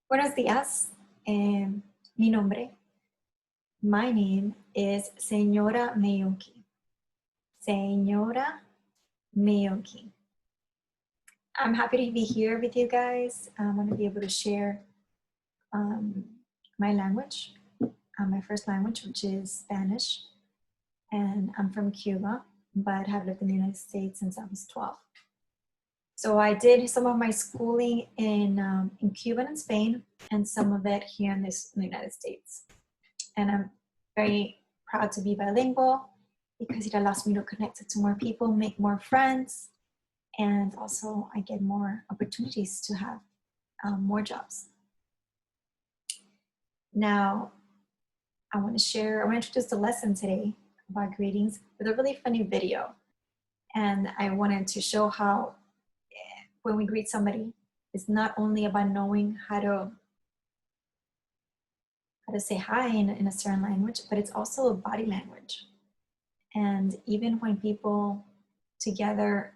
Buenos días. Mi nombre, my name is Señora Miyuki. Señora Miyuki. I'm happy to be here with you guys. I want to be able to share um, my language, my first language, which is Spanish. And I'm from Cuba, but have lived in the United States since I was 12. So I did some of my schooling in Cuba and Spain, and some of it here in the United States. And I'm very proud to be bilingual because it allows me to connect to more people, make more friends, and also I get more opportunities to have more jobs. Now, I want to introduce the lesson today about greetings with a really funny video. And I wanted to show how when we greet somebody, it's not only about knowing how to say hi in a certain language, but it's also a body language. And even when people together,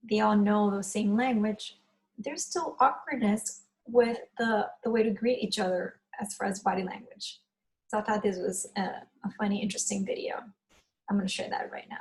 they all know the same language, there's still awkwardness with the way to greet each other as far as body language. So I thought this was a funny, interesting video. I'm going to share that right now.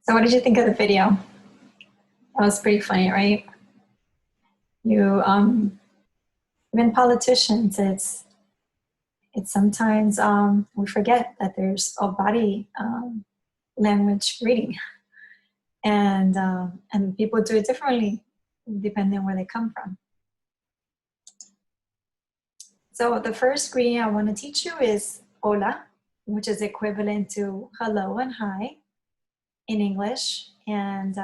So what did you think of the video? That was pretty funny, right? Even politicians, it's sometimes we forget that there's a body language greeting, and people do it differently depending on where they come from. So the first greeting I want to teach you is hola, which is equivalent to hello and hi in English, and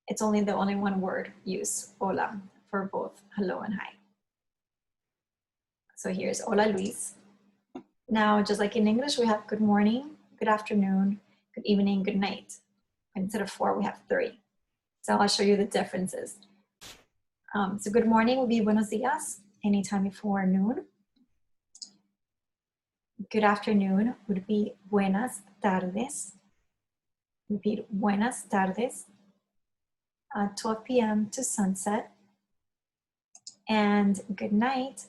it's the only one word used, hola, for both hello and hi. So here's hola Luis. Now, just like in English, we have good morning, good afternoon, good evening, good night. Instead of 4, we have 3. So I'll show you the differences. So good morning would be buenos dias, anytime before noon. Good afternoon would be buenas tardes. Repeat, buenas tardes. 12 p.m. to sunset. And good night,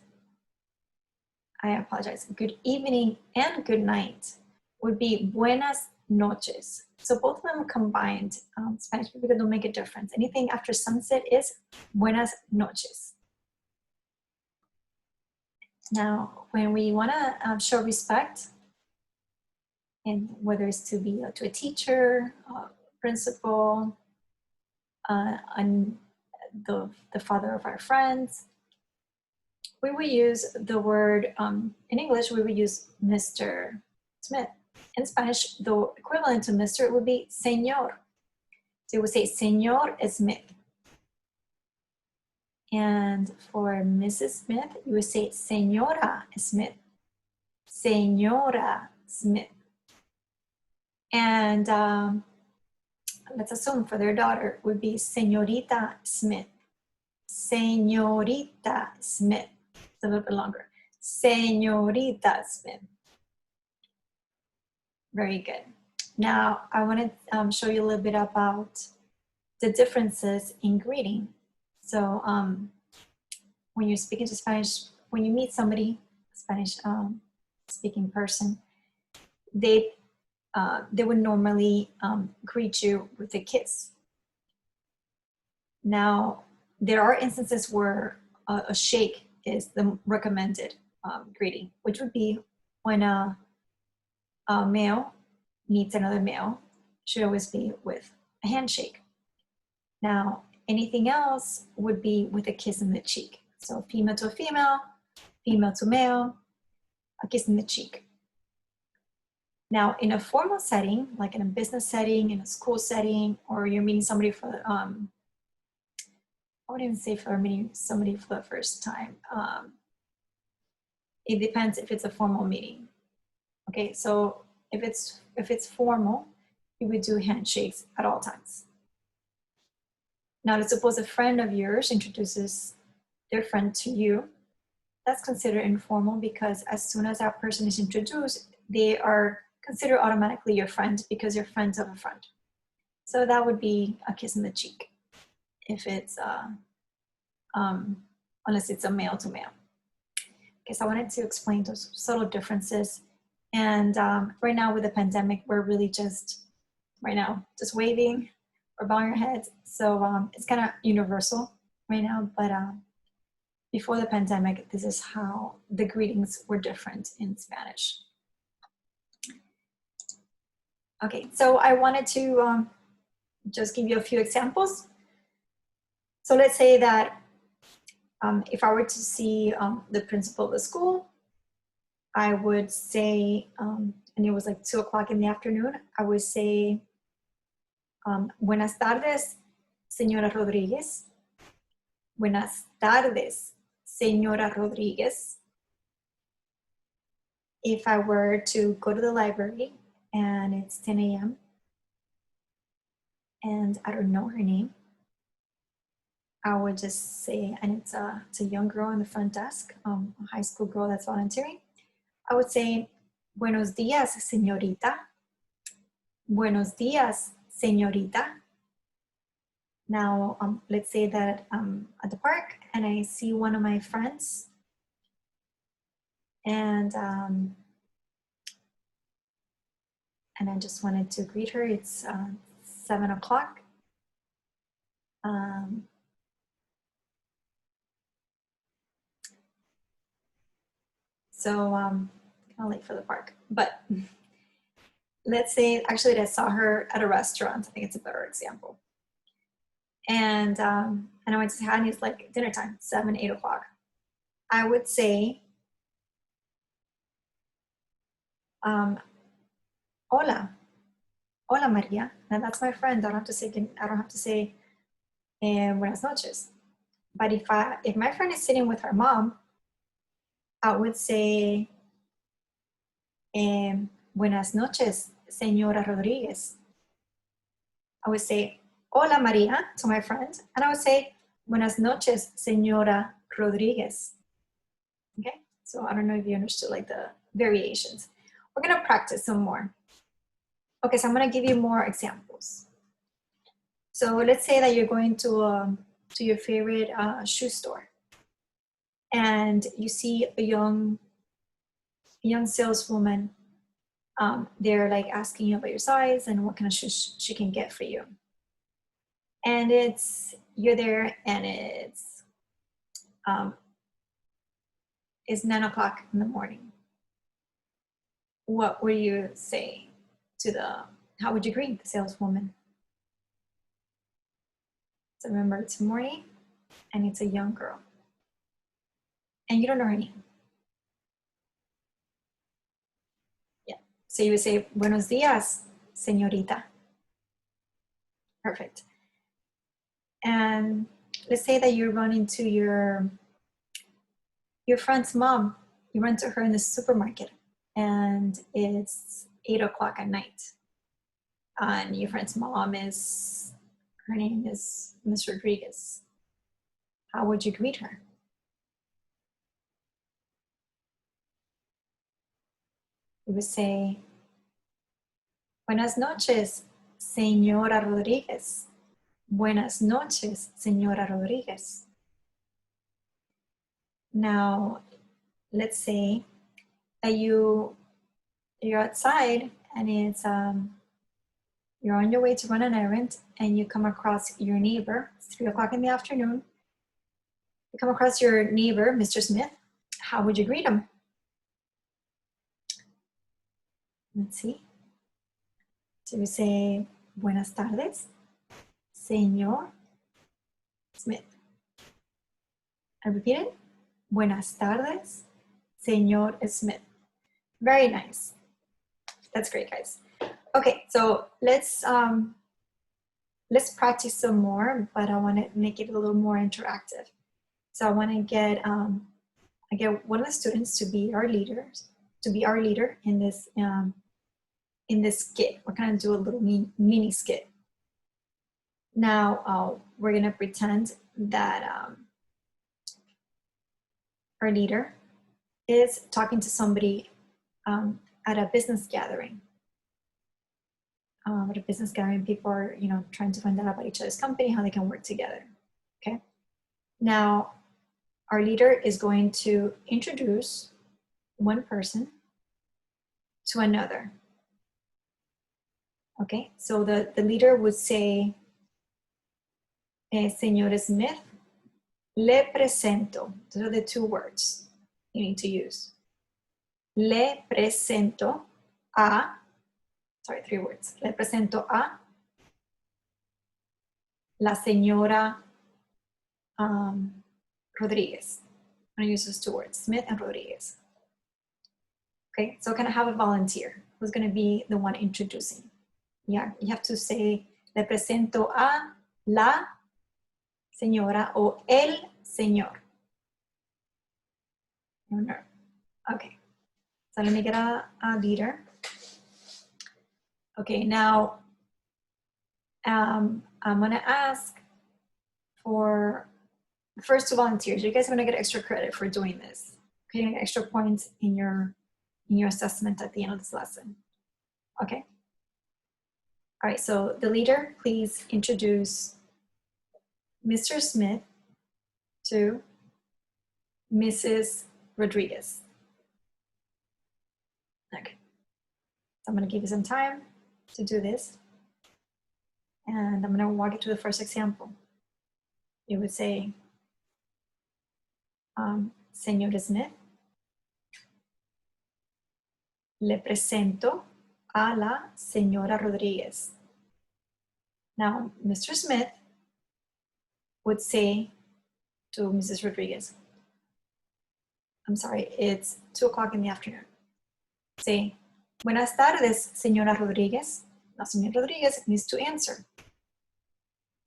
I apologize, good evening and good night would be buenas noches. So both of them combined, Spanish people don't make a difference. Anything after sunset is buenas noches. Now, when we want to show respect, and whether it's to be to a teacher, principal, and the father of our friends, we would use the word, in English, we would use Mr. Smith. In Spanish, the equivalent to Mr. would be Señor. So you would say Señor Smith. And for Mrs. Smith, you would say Señora Smith. Señora Smith. And let's assume for their daughter would be Señorita Smith. Señorita Smith. It's a little bit longer. Señorita Smith. Very good. Now, I want to show you a little bit about the differences in greeting. So when you're speaking to Spanish, when you meet somebody, Spanish speaking person, they would normally greet you with a kiss. Now, there are instances where a shake is the recommended greeting, which would be when a male meets another male, should always be with a handshake. Now, anything else would be with a kiss in the cheek. So female to female to male, a kiss in the cheek. Now, in a formal setting, like in a business setting, in a school setting, or you're meeting somebody for, I wouldn't even say for meeting somebody for the first time. It depends if it's a formal meeting. Okay, so if it's formal, you would do handshakes at all times. Now, let's suppose a friend of yours introduces their friend to you. That's considered informal because as soon as that person is introduced, they are considered automatically your friend because you're friends of a friend. So that would be a kiss in the cheek if it's, unless it's a male to male. Okay, so I wanted to explain those subtle differences. And right now with the pandemic, we're really just waving or bowing our heads. So it's kind of universal right now, but before the pandemic, this is how the greetings were different in Spanish. Okay, so I wanted to just give you a few examples. So let's say that if I were to see the principal of the school, I would say, and it was like 2 o'clock in the afternoon, I would say, buenas tardes, señora Rodríguez. Buenas tardes, señora Rodríguez. If I were to go to the library and it's 10 a.m. and I don't know her name, I would just say, and it's a young girl in the front desk, a high school girl that's volunteering. I would say, buenos días, señorita. Buenos días, señorita. Now, let's say that I'm at the park and I see one of my friends and I just wanted to greet her. It's 7 o'clock. So kind of late for the park, but let's say actually I saw her at a restaurant. I think it's a better example. And I went to say hi, and it's like dinner time, 7, 8 o'clock. I would say, hola, hola Maria. And that's my friend. I don't have to say buenas noches. But if my friend is sitting with her mom, I would say buenas noches, señora Rodríguez. I would say hola Maria to my friend, and I would say buenas noches, señora Rodríguez. Okay, so I don't know if you understood like the variations. We're gonna practice some more. Okay, so I'm gonna give you more examples. So let's say that you're going to your favorite shoe store, and you see a young saleswoman. They're like asking you about your size and what kind of shoes she can get for you. And you're there, and it's 9 o'clock in the morning. What would you say how would you greet the saleswoman? So remember, it's morning and it's a young girl. And you don't know her name. Yeah. So you would say, buenos días, señorita. Perfect. And let's say that you run into your friend's mom. You run to her in the supermarket and it's 8 o'clock at night. And your friend's mom her name is Miss Rodriguez. How would you greet her? You would say, buenas noches, señora Rodríguez. Buenas noches, señora Rodríguez. Now, let's say that you you're outside and it's you're on your way to run an errand and you come across your neighbor. It's 3 o'clock in the afternoon. You come across your neighbor, Mr. Smith. How would you greet him? Let's see. So we say, buenas tardes, señor Smith. I repeat it. Buenas tardes, señor Smith. Very nice. That's great, guys. Okay, so let's practice some more, but I want to make it a little more interactive. So I want to get I get one of the students to be our leader in this skit. We're going to do a little mini skit. Now we're going to pretend that our leader is talking to somebody at a business gathering. At a business gathering, people are, trying to find out about each other's company, how they can work together. Okay. Now, our leader is going to introduce one person to another. Okay. So the leader would say, Señor Smith, le presento. Those are the 2 words you need to use. Le presento a, 3 words. Le presento a la señora Rodriguez. I'm going to use those 2 words, Smith and Rodriguez. Okay, so can I have a volunteer? Who's going to be the one introducing? Yeah, you have to say, le presento a la señora o el señor. No. Okay, so let me get a leader. Okay, now I'm gonna ask for the first 2 volunteers. You guys are gonna get extra credit for doing this. Okay, you're gonna get extra points in your assessment at the end of this lesson. Okay. All right, so the leader, please introduce Mr. Smith to Mrs. Rodriguez. Okay, so I'm gonna give you some time to do this. And I'm gonna walk you through the first example. You would say, Señor Smith, le presento a la señora Rodriguez. Now, Mr. Smith would say to Mrs. Rodriguez, I'm sorry, it's 2 o'clock in the afternoon. Say, buenas tardes, señora Rodriguez. Now, señor Rodriguez needs to answer.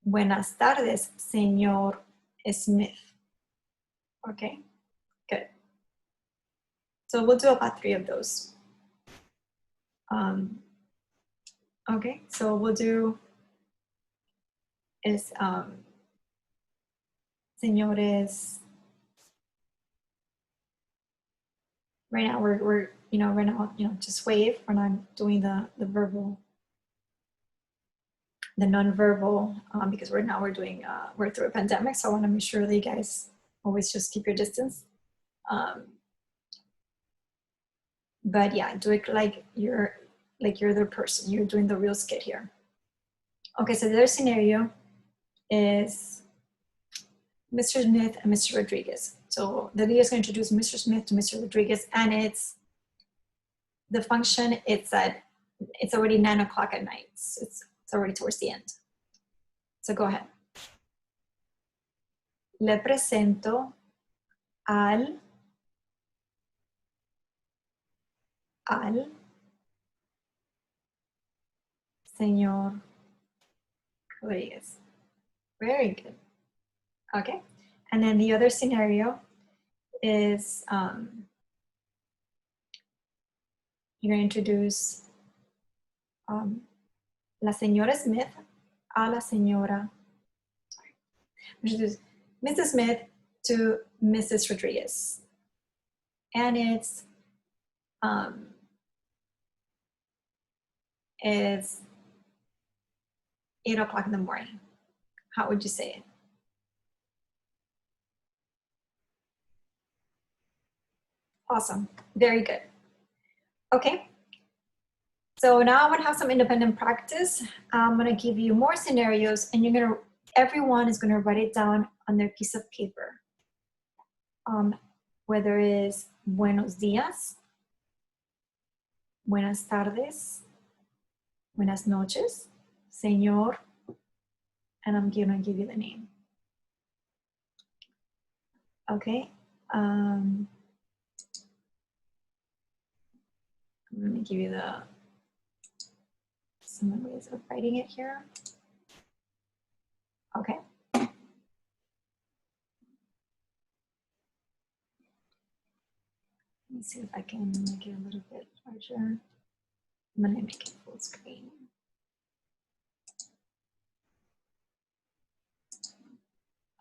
Buenas tardes, señor Smith. Okay, good. So we'll do about 3 of those. Okay, so we'll do is señores. Right now we're just wave. We're not doing the verbal, the non-verbal, because we're doing we're through a pandemic, so I want to make sure that you guys always just keep your distance. But yeah, do it like you're the person. You're doing the real skit here. Okay, so the other scenario is Mr. Smith and Mr. Rodriguez. So the leader is going to introduce Mr. Smith to Mr. Rodriguez, and it's the function. It's already 9 o'clock at night. So it's already towards the end. So go ahead. Le presento al señor Rodriguez. Very good. Okay. And then the other scenario is you're going to introduce la señora Smith a la señora, sorry. Introduce Mrs. Smith to Mrs. Rodriguez. And it's 8 o'clock in the morning. How would you say it? Awesome, very good. Okay, So now I'm gonna have some independent practice. I'm gonna give you more scenarios and everyone is gonna write it down on their piece of paper. Whether it's buenos días, buenas tardes, buenas noches, señor, and I'm gonna give you the name. Okay. I'm gonna give you some ways of writing it here. Okay. Let me see if I can make it a little bit larger. I'm gonna make it full screen.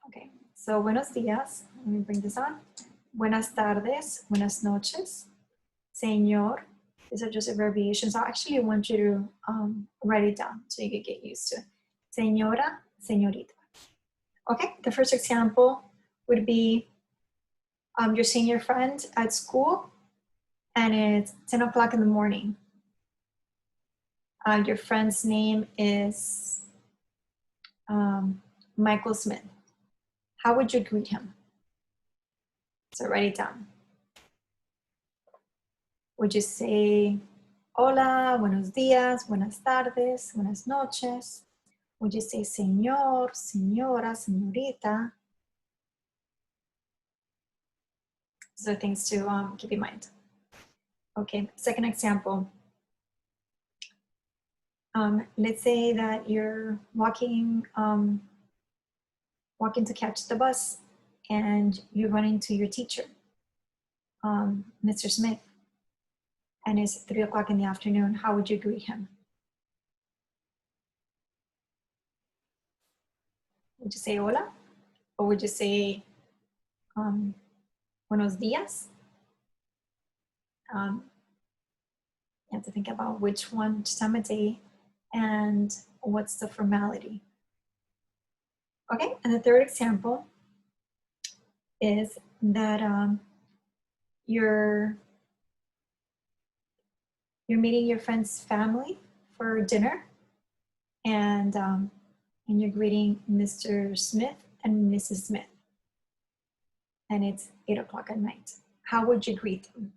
Okay, so buenos días. Let me bring this on. Buenas tardes, buenas noches, señor. These are just abbreviations. I actually want you to write it down so you can get used to it. Señora, señorita. Okay, the first example would be you're seeing your friend at school and it's 10 o'clock in the morning. Your friend's name is Michael Smith. How would you greet him? So write it down. Would you say, hola, buenos días, buenas tardes, buenas noches? Would you say señor, señora, señorita? So things to keep in mind. Okay, second example. Let's say that you're walking to catch the bus and you run into your teacher, Mr. Smith, and it's 3 o'clock in the afternoon. How would you greet him? Would you say hola? Or would you say buenos días? You have to think about which time of day and what's the formality. Okay, and the third example is that you're meeting your friend's family for dinner, and you're greeting Mr. Smith and Mrs. Smith, and it's 8 o'clock at night. How would you greet them?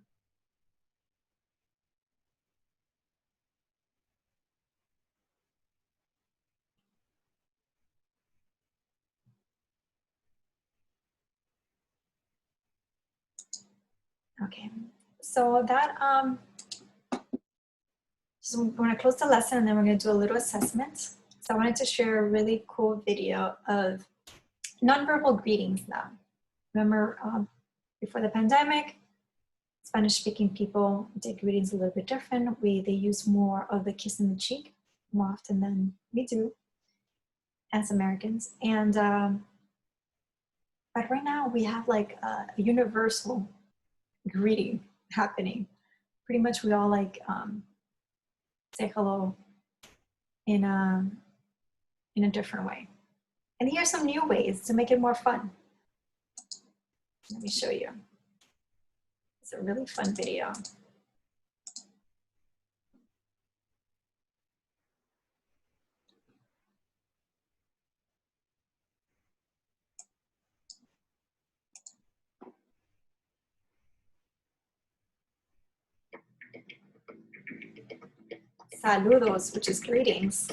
Okay, so that so we're going to close the lesson and then we're going to do a little assessment. So I wanted to share a really cool video of nonverbal greetings now. Remember, before the pandemic, Spanish-speaking people did greetings a little bit different. They use more of the kiss in the cheek more often than we do as Americans. And but right now we have like a universal greeting happening. Pretty much we all like say hello in a different way. And here's some new ways to make it more fun. Let me show you. It's a really fun video. Saludos, which is greetings.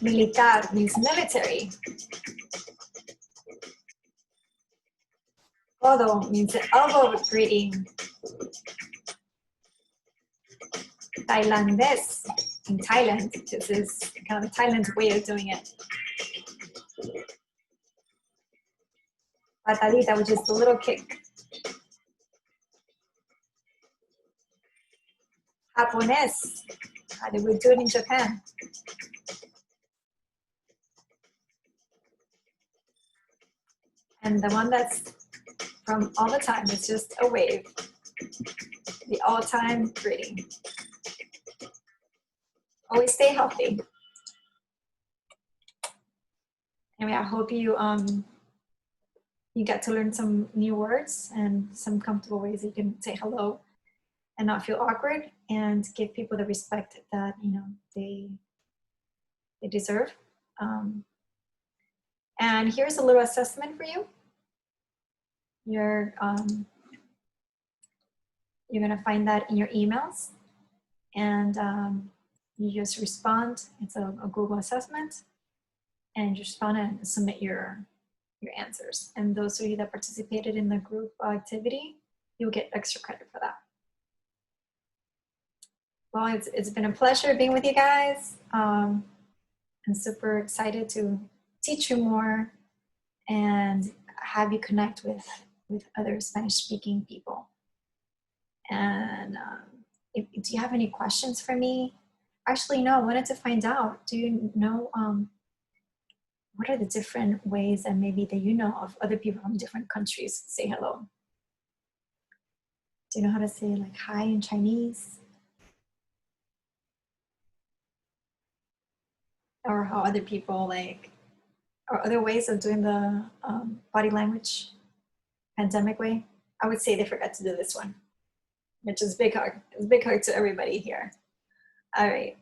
Militar means military. Codo means the elbow greeting. Thailandés in Thailand. This is kind of a Thailand way of doing it. Patadita, which is the little kick. Japonés, how they would do it in Japan. And the one that's from all the time is just a wave. The all-time greeting. Always stay healthy. Anyway, I hope you you got to learn some new words and some comfortable ways you can say hello. and not feel awkward, and give people the respect that, you know, they deserve. And here's a little assessment for you. You're gonna find that in your emails, and you just respond. It's a Google assessment, and you respond and submit your answers. And those of you that participated in the group activity, you'll get extra credit for that. Well, it's been a pleasure being with you guys. I'm super excited to teach you more and have you connect with other Spanish-speaking people. And do you have any questions for me? Actually, no, I wanted to find out, do you know what are the different ways that maybe that you know of other people from different countries say hello? Do you know how to say like hi in Chinese? Or how other people like, or other ways of doing the body language pandemic way? I would say they forgot to do this one, which is big hug. It's a big hug to everybody here. All right.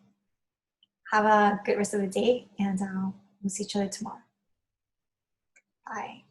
Have a good rest of the day, and we'll see each other tomorrow. Bye.